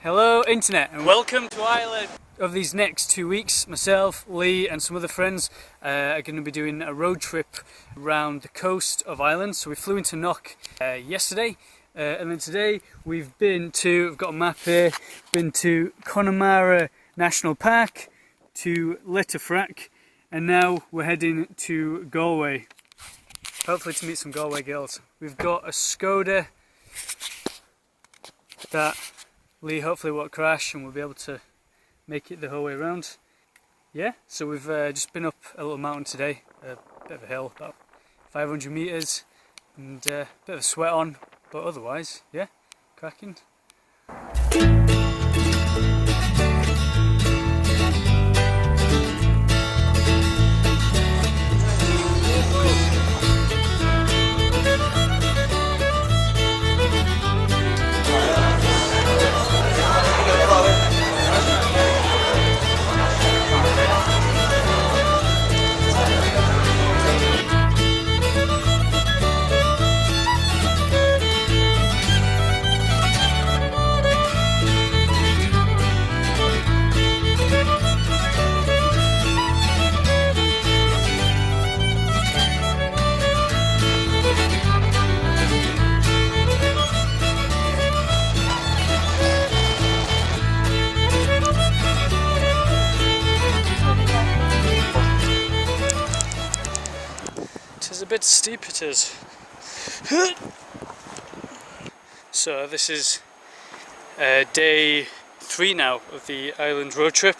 Hello Internet and welcome to Ireland. Over these next 2 weeks, myself, Lee and some other friends are going to be doing a road trip around the coast of Ireland. So we flew into Knock yesterday and then today we've got a map here, been to Connemara National Park, to Letterfrack, and now we're heading to Galway, hopefully to meet some Galway girls. We've got a Skoda that Lee hopefully won't crash and we'll be able to make it the whole way around. Yeah, so we've just been up a little mountain today, a bit of a hill, about 500 metres, and a bit of a sweat on, but otherwise, yeah, cracking. It's a bit steep, it is. So this is day 3 now of the Ireland road trip.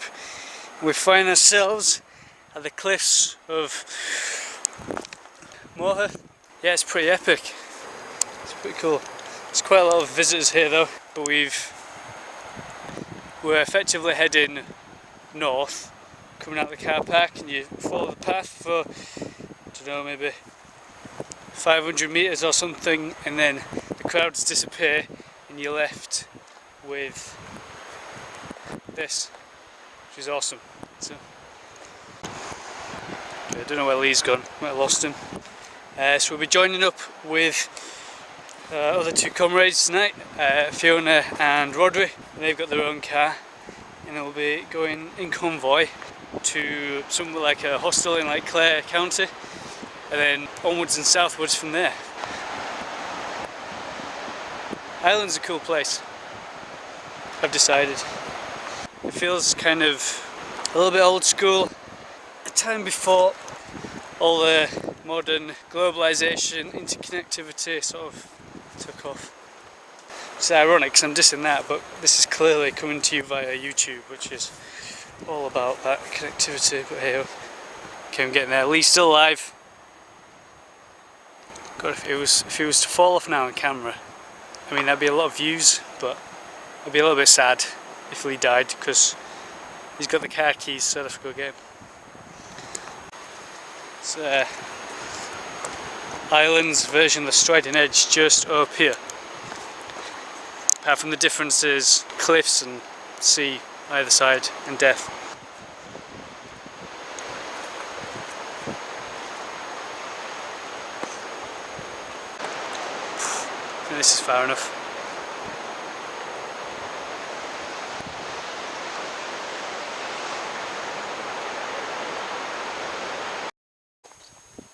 We find ourselves at the cliffs of Moher. Yeah, it's pretty epic. It's pretty cool. There's quite a lot of visitors here though, but we're effectively heading north, coming out of the car park, and you follow the path for, I don't know, maybe 500 metres or something, and then the crowds disappear and you're left with this, which is awesome. So, I don't know where Lee's gone, might have lost him. So we'll be joining up with other 2 comrades tonight, Fiona and Rodri, and they've got their own car, and they'll be going in convoy to somewhere like a hostel in like Clare County, and then onwards and southwards from there. Ireland's a cool place, I've decided. It feels kind of a little bit old school, a time before all the modern globalisation, interconnectivity sort of took off. It's ironic because I'm dissing that, but this is clearly coming to you via YouTube, which is all about that connectivity. But hey, okay, I'm getting there. Lee's still alive. God, if it was to fall off now on camera, I mean that'd be a lot of views, but I'd be a little bit sad if Lee died because he's got the car keys, so I'd have to go get him. It's Ireland's version of the Striding Edge just up here. Apart from the differences, cliffs and sea either side, and death. I think this is far enough.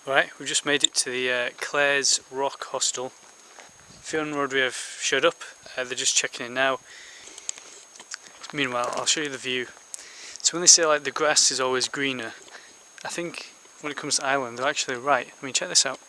Right, we've just made it to the Clare's Rock Hostel. Fiona and Rodri have showed up, they're just checking in now. Meanwhile, I'll show you the view. So when they say like the grass is always greener, I think when it comes to Ireland they're actually right. I mean, check this out.